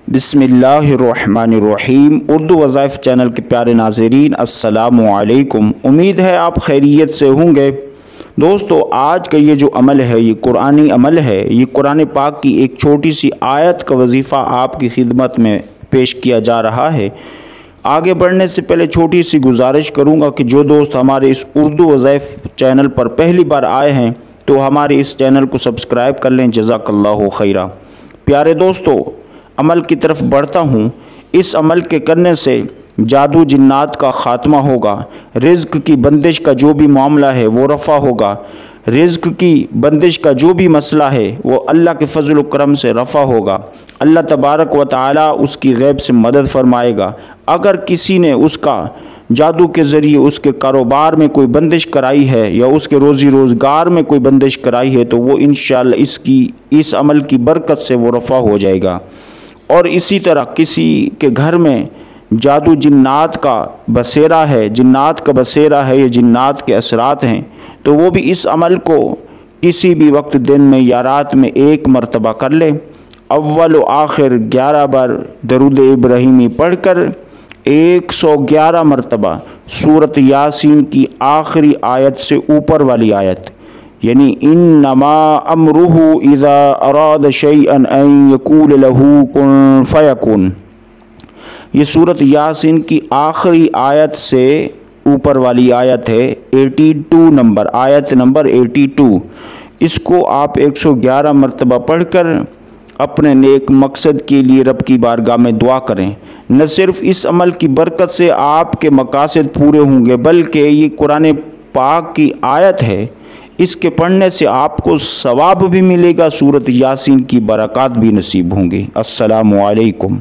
बिस्मिल्लाहिर्रहमानिर्रहीम। उर्दू वज़ाइफ चैनल के प्यारे नाज़रीन, अस्सलामु अलैकुम। उम्मीद है आप खैरियत से होंगे। दोस्तों, आज का ये जो अमल है, ये कुरानी अमल है। ये कुरान पाक की एक छोटी सी आयत का वजीफ़ा आपकी खिदमत में पेश किया जा रहा है। आगे बढ़ने से पहले छोटी सी गुजारिश करूँगा कि जो दोस्त हमारे इस उर्दू वज़ाइफ चैनल पर पहली बार आए हैं तो हमारे इस चैनल को सब्सक्राइब कर लें। जज़ाकल्लाहु खैरा। प्यारे दोस्तों, अमल की तरफ बढ़ता हूँ। इस अमल के करने से जादू जिन्नात का ख़ात्मा होगा। रिज़्क़ की बंदिश का जो भी मामला है वो रफ़ा होगा। रिज़्क़ की बंदिश का जो भी मसला है वो अल्लाह के फ़ज़ल व करम से रफ़ा होगा। अल्लाह तबारक व तआला उसकी गैब से मदद फरमाएगा। अगर किसी ने उसका जादू के ज़रिए उसके कारोबार में कोई बंदिश कराई है या उसके रोज़ी रोज़गार में कोई बंदिश कराई है तो वो इंशाअल्लाह इस अमल की बरकत से वो रफ़ा हो जाएगा। और इसी तरह किसी के घर में जादू जिन्नात का बसेरा है, जिन्नात का बसेरा है या जिन्नात के असरात हैं, तो वो भी इस अमल को किसी भी वक्त दिन में या रात में एक मरतबा कर ले। अव्वल व आखिर 11 बार दरूद इब्राहिमी पढ़कर 111 मरतबा सूरत यासीन की आखिरी आयत से ऊपर वाली आयत, यानी इन्नमा अमरुहु इज़ा अराद शैअन अन यक़ूल लहू कुन फ़यकुन, ये सूरत यासीन की आखिरी आयत से ऊपर वाली आयत है। 82 नंबर, आयत नंबर 82। इसको आप 111 मरतबा पढ़कर अपने नेक मकसद के लिए रब की बारगाह में दुआ करें। न सिर्फ इस अमल की बरकत से आपके मकासद पूरे होंगे, बल्कि ये कुरान पाक की आयत है, इसके पढ़ने से आपको सवाब भी मिलेगा, सूरत यासीन की बरक़ात भी नसीब होंगी। अस्सलामु अलैकुम।